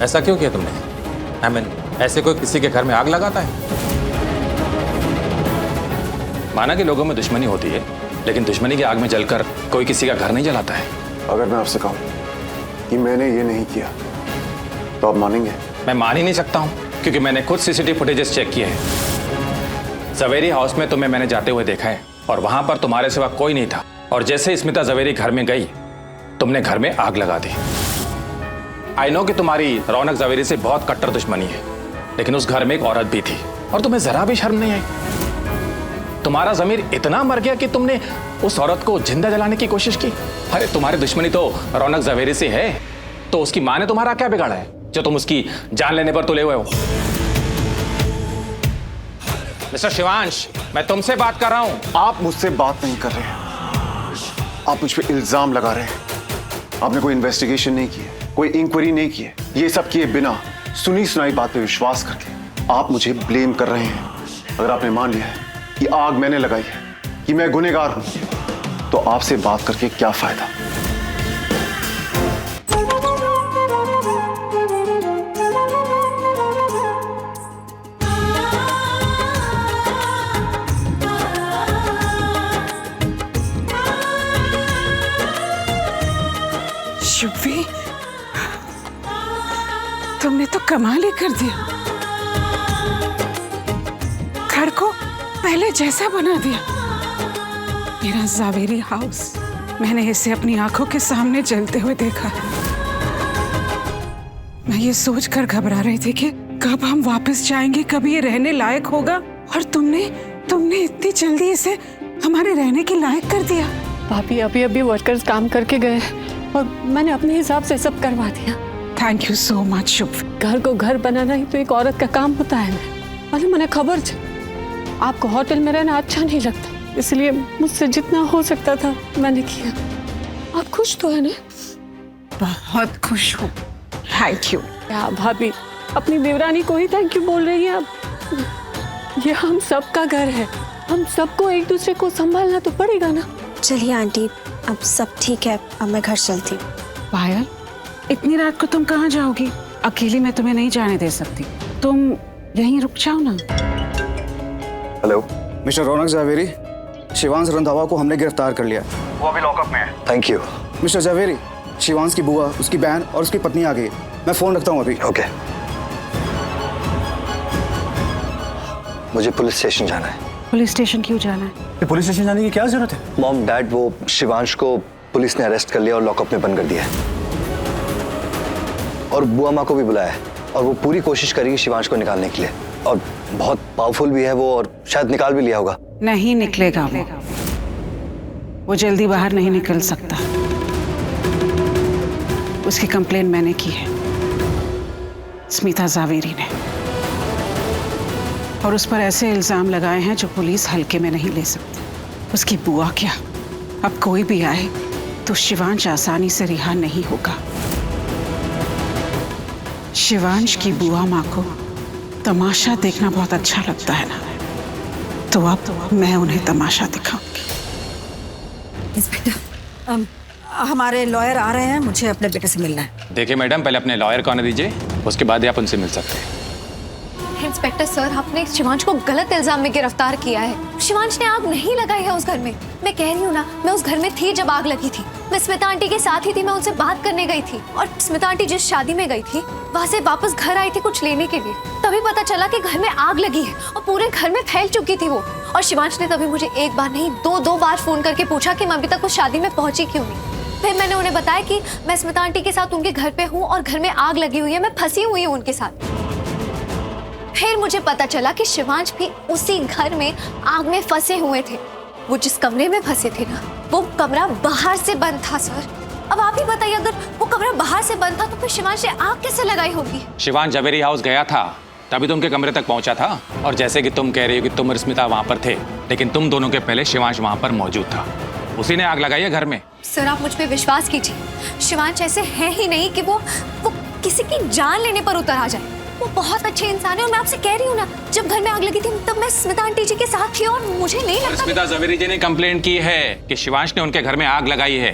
ऐसा क्यों किया तुमने? ऐसे कोई किसी के घर में आग लगाता है? माना कि लोगों में दुश्मनी होती है, लेकिन दुश्मनी की आग में जलकर कोई किसी का घर नहीं जलाता है। अगर मैं आपसे कहूं कि मैंने ये नहीं किया तो आप मानेंगे? मैं मान ही नहीं सकता हूं, क्योंकि मैंने खुद सीसीटीवी फुटेजेस चेक किए हैं। जवेरी हाउस में तुम्हें मैंने जाते हुए देखा है और वहां पर तुम्हारे सिवा कोई नहीं था। और जैसे स्मिता जवेरी घर में गई, तुमने घर में आग लगा दी। आई नो कि तुम्हारी रौनक जवेरी से बहुत कट्टर दुश्मनी है, लेकिन उस घर में एक औरत भी थी और तुम्हें जरा भी शर्म नहीं आई। तुम्हारा जमीर इतना मर गया कि तुमने उस औरत को जिंदा जलाने की कोशिश की। अरे तुम्हारी दुश्मनी तो रौनक जवेरी से है, तो उसकी मां ने तुम्हारा क्या बिगाड़ा है जो तुम उसकी जान लेने पर तुले हुए हो? मिस्टर शिवांश, मैं तुमसे बात कर रहा हूं। आप मुझसे बात नहीं कर रहे हैं, आप मुझ पे इल्जाम लगा रहे हैं। आपने कोई इन्वेस्टिगेशन नहीं की है, कोई इंक्वायरी नहीं की है। ये सब किए बिना सुनी सुनाई बात पे विश्वास करके आप मुझे ब्लेम कर रहे हैं। अगर आपने मान लिया है कि आग मैंने लगाई है, कि मैं गुनहगार हूं, तो आपसे बात करके क्या फायदा? शुभवी, तुमने तो कमाल ही कर दिया। घर को पहले जैसा बना दिया। मेरा जावेरी हाउस, मैंने इसे अपनी आंखों के सामने जलते हुए देखा है। मैं ये सोचकर घबरा रही थी कि कब हम वापस जाएंगे, कब ये रहने लायक होगा। और तुमने इतनी जल्दी इसे हमारे रहने के लायक कर दिया। भाभी, अभी वर्कर्स काम करके गए और मैंने अपने हिसाब से सब करवा दिया। थैंक यू सो मच शुभ। घर को घर बनाना ही तो एक औरत का काम होता है। मैंने खबर थी आपको होटल में रहना अच्छा नहीं लगता, इसलिए मुझसे जितना हो सकता था मैंने किया। आप खुश तो है ना? बहुत खुश हूँ। Thank you. क्या भाभी, अपनी देवरानी को ही थैंक यू बोल रही हैं आप? ये हम सबका घर है, हम सबको एक दूसरे को संभालना तो पड़ेगा ना। चलिए आंटी, अब सब ठीक है, अब मैं घर चलती हूँ। पायल, इतनी रात को तुम कहाँ जाओगी? अकेली मैं तुम्हें नहीं जाने दे सकती, तुम यहीं रुक जाओ ना। हेलो मिस्टर रौनक जावेरी, शिवांश रंधावा को हमने गिरफ्तार कर लिया। वो अभी लॉकअप में है। Thank you. Mister Javeri, Shivansh की बुआ, उसकी बहन और उसकी पत्नी आ गई। मैं फोन रखता हूँ अभी। ओके। मुझे पुलिस स्टेशन जाना है। पुलिस स्टेशन क्यों जाना है? पुलिस स्टेशन जाने की क्या जरूरत है? मॉम डैड, वो शिवांश को पुलिस ने अरेस्ट कर लिया और लॉकअप में बंद कर दिया है। और बुआ माँ को भी बुलाया है और वो पूरी कोशिश करेगी शिवांश को निकालने के लिए। और बहुत पावरफुल भी है वो, और शायद निकाल भी लिया होगा। नहीं निकलेगा वो जल्दी बाहर नहीं निकल सकता। उसकी कंप्लेन मैंने की है, स्मिता जावेरी ने, और उस पर ऐसे इल्जाम लगाए हैं जो पुलिस हल्के में नहीं ले सकती। उसकी बुआ क्या, अब कोई भी आए तो शिवांश आसानी से रिहा नहीं होगा। शिवांश की बुआ माँ को तमाशा देखना बहुत अच्छा लगता है ना, तो अब मैं उन्हें तमाशा दिखाऊंगी। इंस्पेक्टर, हमारे लॉयर आ रहे हैं, मुझे अपने बेटे से मिलना है। देखिए मैडम, पहले अपने लॉयर को आने दीजिए, उसके बाद ही आप उनसे मिल सकते हैं। इंस्पेक्टर सर, आपने शिवांश को गलत इल्जाम में गिरफ्तार किया है। शिवांश ने आग नहीं लगाई है उस घर में। मैं कह रही हूँ ना, मैं उस घर में थी जब आग लगी थी। मैं स्मिता आंटी के साथ ही थी, मैं उनसे बात करने गई थी। और स्मिता आंटी जिस शादी में गई थी, वहाँ से वापस घर आई थी कुछ लेने के लिए। तभी पता चला कि घर में आग लगी है और पूरे घर में फैल चुकी थी वो। और शिवांश ने तभी मुझे एक बार नहीं, दो बार फोन करके पूछा कि मैं अभी तक उस शादी में पहुंची क्यों नहीं। फिर मैंने उन्हें बताया कि मैं स्मिता आंटी के साथ उनके घर पे हूँ और घर में आग लगी हुई है, मैं फंसी हुई हूँ उनके साथ। फिर मुझे पता चला कि शिवांश भी उसी घर में आग में फंसे हुए थे। वो जिस कमरे में फंसे थे ना, वो कमरा बाहर से बंद था सर। अब आप ही बताइए, अगर वो कमरा बाहर से बंद था तो फिर शिवांश ने आग कैसे लगाई होगी? शिवांश जवेरी हाउस गया था, तभी तुम के कमरे तक पहुंचा था। और जैसे कि तुम कह रही हो कि तुम और स्मिता वहां पर थे, लेकिन तुम दोनों के पहले शिवांश वहां पर मौजूद था। उसी ने आग लगाई है घर में। सर, आप मुझ पे विश्वास कीजिए, शिवांश ऐसे है ही नहीं कि वो किसी की जान लेने पर उतर आ जाए। वो बहुत अच्छे इंसान है और मैं आपसे कह रही हूँ ना, जब घर में आग लगी थी तब मैं स्मिता आंटी जी के साथ थी और मुझे नहीं लगता। स्मिता जवेरी जी ने कंप्लेंट की है कि शिवांश ने उनके घर में आग लगाई है।